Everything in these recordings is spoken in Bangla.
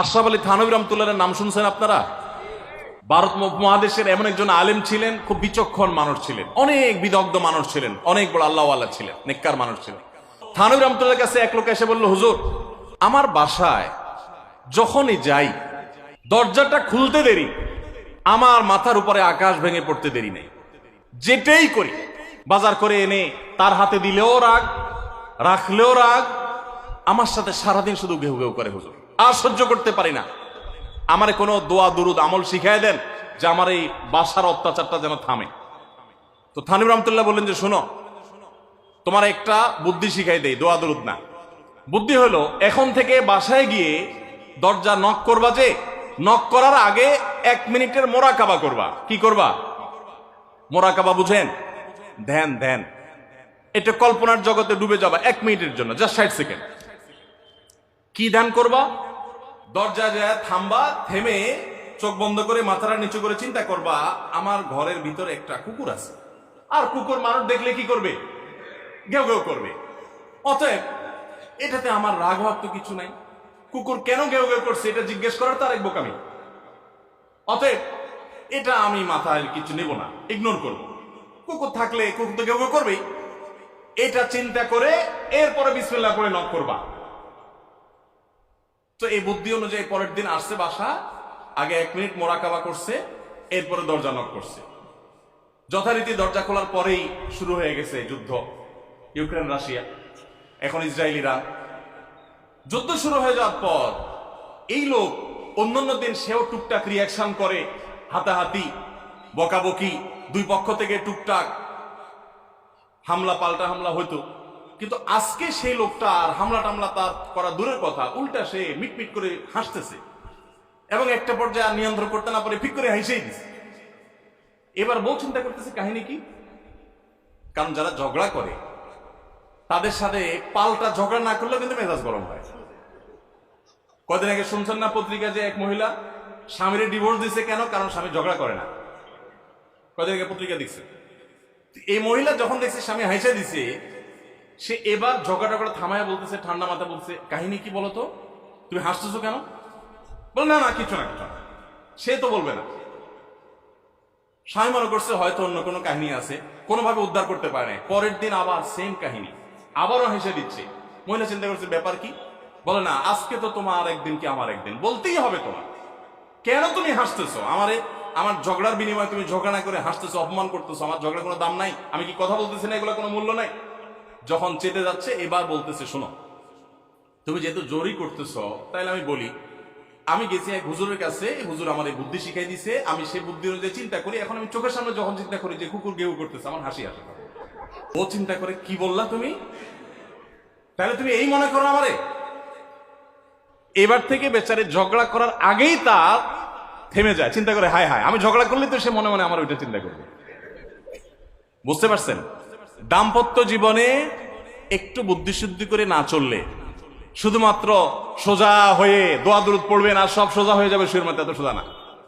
আশরাফ আলী থানভী রহমাতুল্লাহর নাম শুনছেন আপনারা? ভারত মহাদেশের এমন একজন আলেম ছিলেন, খুব বিচক্ষণ মানুষ ছিলেন, অনেক বিদগ্ধ মানুষ ছিলেন, অনেক বড় আল্লাহওয়ালা ছিলেন, নেককার মানুষ ছিলেন। থানভী রহমাতুল্লাহর কাছে এক লোক এসে বলল, হুজুর, আমার বাসায় যখনই যাই দরজাটা খুলতে দেরি, আমার মাথার উপরে আকাশ ভেঙে পড়তে দেরি নেই। যেটাই করি, বাজার করে এনে তার হাতে দিলেও রাগ, রাখলেও রাগ, আমার সাথে সারাদিন শুধু ঘেউ ঘেউ করে। হুজুর, আর সহ্য করতে পারি না, আমারে কোনো দোয়া দুরুদ আমল শিখাই দেন যে আমার এই বাসার অত্যাচারটা যেন থামে। তো থানভী রহমাতুল্লাহ বললেন যে, শোনো, তোমার একটা বুদ্ধি শিখাই দেই, দোয়া দুরুদ না। বুদ্ধি হলো, এখন থেকে বাসায় গিয়ে দরজা নক করবা, যে নক করার আগে 1 মিনিটের মোরাকাবা করবা। কি করবা? মোরাকাবা বুঝেন? ধ্যান। ধ্যান এটা কল্পনার জগতে ডুবে যাবা 1 মিনিটের জন্য, জাস্ট 60 সেকেন্ড। কি ধ্যান করবা? দরজা যায় থামবা, থেমে চোখ বন্ধ করে মাথাটা নিচু করে চিন্তা করবা, আমার ঘরের ভিতরে একটা কুকুর আছে, আর কুকুর মানুষ দেখলে কি করবে? ঘেউ ঘেউ করবে। অতএব এটাতে আমার রাগ ভাব তো কিছু নাই, কুকুর কেন ঘেউ ঘেউ করছে এটা জিজ্ঞেস করার তার এক বোকামি। অতএব এটা আমি মাথায় কিছু নেব না, ইগনোর করব। কুকুর থাকলে কুকুর তো ঘেউ ঘেউ করবেই, এটা চিন্তা করে এরপরে বিসমিল্লাহ পড়ে নক করবা। তো এই বুদ্ধি অনুযায়ী পরের দিন আসছে বাসা, আগে 1 মিনিট মোরাকাবা করছে, এরপরে দরজা নক করছে। যথারীতি দরজা খোলার পরেই শুরু হয়ে গেছে যুদ্ধ, ইউক্রেন রাশিয়া, এখন ইসরায়েল ইরান। যুদ্ধ শুরু হয়ে যাওয়ার পর এই লোক অন্যান্য দিন সেও টুকটাক রিয়াকশন করে, হাতাহাতি, বকাবকি, দুই পক্ষ থেকে টুকটাক হামলা পাল্টা হামলা হইতো। কিন্তু আজকে সেই লোকটা আর হামলা টামলা তার করা দূরের কথা, উল্টা সে মিটমিট করে হাসতেছে, এবং একটা পর্যায়ে আর নিয়ন্ত্রণ করতে না পারে ফিক করে হাসেই দিছে। এবার বউ চিন্তা করতেছে কাহিনী কি। কারণ যারা ঝগড়া করে তাদের সাথে পাল্টা ঝগড়া না করলেও কিন্তু মেজাজ গরম হয়। কদিন আগে শুনছেন না পত্রিকা যে এক মহিলা স্বামীর ডিভোর্স দিছে, কেন? কারণ স্বামী ঝগড়া করে না। কদিন আগে পত্রিকা দেখছে। এই মহিলা যখন দেখছে স্বামী হাইসা দিছে, সে এবার ঝগড়া করে থামায় বলতেছে, ঠান্ডা মাথা বলছে, কাহিনী কি বলতো, তুমি হাসতেছো কেন? বল না না কিছু না কিছু না। সে তো বলবে না। স্বামী মনে করছে হয়তো অন্য কোনো কাহিনী আছে, কোনোভাবে উদ্ধার করতে পারে না। পরের দিন আবার সেম কাহিনী, আবারও হেসে দিচ্ছে। মহিলা চিন্তা করছে ব্যাপার কি, বলে না আজকে তো তোমার একদিন কি আমার একদিন, বলতেই হবে তোমার। কেন তুমি হাসতেছো? আমার ঝগড়ার বিনিময়ে তুমি ঝগড়া না করে হাসতেছো, অপমান করতেছো। আমার ঝগড়া কোনো দাম নাই? আমি কি কথা বলতেছি না, এগুলো কোনো মূল্য নাই? যখন চেতে যাচ্ছে এবার বলতেছে, শোনো, তুমি যেহেতু জোরই করতেছো, তাইলে আমি বলি, আমি গেছি এক হুজুরের কাছে, হুজুর আমার এই বুদ্ধি শিখাই দিছে, আমি সেই বুদ্ধি অনুযায়ী চিন্তা করি। এখন আমি চোখের সামনে যখন চিন্তা করি যে কুকুর গেউ করতেছে, আমার হাসি আসে। ও চিন্তা করে, কি বললা তুমি? তাহলে তুমি এই মনে করো আমারে? এবার থেকে বেচারে ঝগড়া করার আগেই তার থেমে যায়, চিন্তা করে হায় হায়, আমি ঝগড়া করলে তো সে মনে মনে আমার ওইটা চিন্তা করবে। বুঝতে পারছেন? দাম্পত্য জীবনে একটু বুদ্ধিশুদ্ধি করে না চললে, শুধুমাত্র সোজা হয়ে দোয়া দুরুদ পড়বেন আর সব সোজা হয়ে যাবে, শুয়ের মধ্যে এত সোজা না।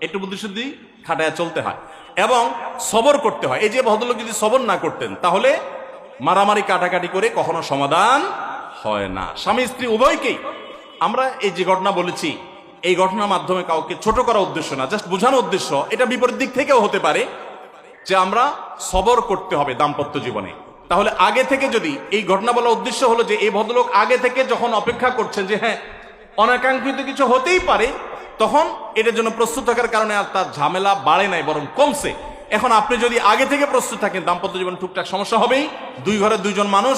একটু বুদ্ধিশুদ্ধি খাটায় চলতে হয় এবং সবর করতে হয়। এই যে ভদ্রলোক যদি সবর না করতেন, তাহলে মারামারি কাটাকাটি করে কখনো সমাধান হয় না। স্বামী স্ত্রী উভয়কেই আমরা এই যে ঘটনা বলেছি, এই ঘটনার মাধ্যমে কাউকে ছোট করা উদ্দেশ্য না, জাস্ট বোঝানো উদ্দেশ্য। এটা বিপরীত দিক থেকেও হতে পারে যে আমরা সবর করতে হবে দাম্পত্য জীবনে। তাহলে আগে থেকে, যদি এই ঘটনা বলার উদ্দেশ্য হলো যে এই ভদ্রলোক আগে থেকে যখন অপেক্ষা করছেন যে হ্যাঁ অনাকাঙ্ক্ষিত কিছু হতেই পারে, তখন এটার জন্য প্রস্তুত থাকার কারণে আর তার ঝামেলা বাড়ে নাই, বরং কমছে। এখন আপনি যদি আগে থেকে প্রস্তুত থাকেন, দাম্পত্য জীবন টুকটাক সমস্যা হবেই, দুই ঘরে দুইজন মানুষ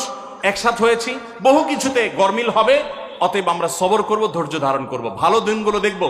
একসাথে হয়েছি, বহু কিছুতে গরমিল হবে। অতএব আমরা সবর করব, ধৈর্য ধারণ করব, ভালো দিনগুলো দেখব।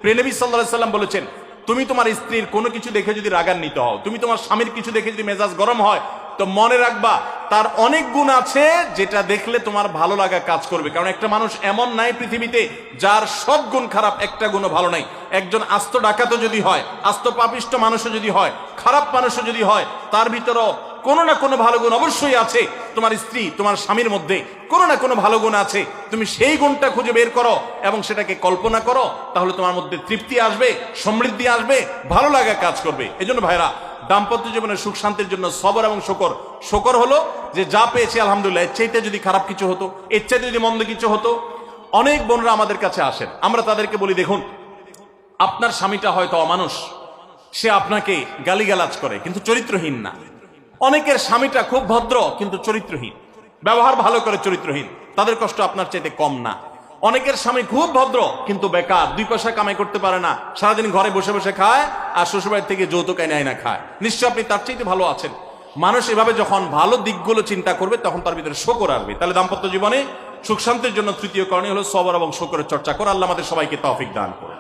প্রিয় নবী সাল্লাল্লাহু আলাইহি সাল্লাম বলেছেন, তুমি তোমার স্ত্রীর কোনো কিছু দেখে যদি রাগান্বিত হও, তুমি তোমার স্বামীর কিছু দেখে যদি মেজাজ গরম হয়, তো মনে রাখবা তার অনেক গুণ আছে যেটা দেখলে তোমার ভালো লাগা কাজ করবে। কারণ একটা মানুষ এমন নাই পৃথিবীতে যার সব গুণ খারাপ, একটা গুণও ভালো নাই। একজন আস্ত ডাকাতও যদি হয়, আস্ত পাপিষ্ট মানুষও যদি হয়, খারাপ মানুষও যদি হয়, তার ভিতরও কোনো না কোনো ভালো গুণ অবশ্যই আছে। তোমার স্ত্রী, তোমার স্বামীর মধ্যে কোনো না কোনো ভালো গুণ আছে। তুমি সেই গুণটা খুঁজে বের করো এবং সেটাকে কল্পনা করো, তাহলে তোমার মধ্যে তৃপ্তি আসবে, সমৃদ্ধি আসবে, ভালো লাগা কাজ করবে। এজন্য ভাইরা, দাম্পত্য জীবনের সুখ শান্তির জন্য সবর এবং শকর। শকর হলো যে যা পেয়েছি আলহামদুলিল্লাহ, এর চাইতে যদি খারাপ কিছু হতো, এর চাইতে যদি মন্দ কিছু হতো, অনেক বোনরা আমাদের কাছে আসেন, আমরা তাদেরকে বলি, দেখুন আপনার স্বামীটা হয়তো অমানুষ, সে আপনাকে গালিগালাজ করে কিন্তু চরিত্রহীন না। অনেকের স্বামীটা খুব ভদ্র কিন্তু চরিত্রহীন, ব্যবহার ভালো করে চরিত্রহীন, তাদের কষ্ট আপনার চাইতে কম না। অনেকের স্বামী খুব ভদ্র কিন্তু বেকার, 2 পয়সা কামাই করতে পারে না, সারাদিন ঘরে বসে বসে খায় আর শ্বশুরবাড়ি থেকে যৌতুক এনে আইনা খায়, নিশ্চয় আপনি তার চাইতে ভালো আছেন। মানুষ এভাবে যখন ভালো দিকগুলো চিন্তা করবে তখন তার ভিতরে শকর আসবে। তাহলে দাম্পত্য জীবনে সুখ শান্তির জন্য তৃতীয় করণীয় হলো সবর এবং শকরের চর্চা করা। আল্লাহ আমাদের সবাইকে তৌফিক দান করুন।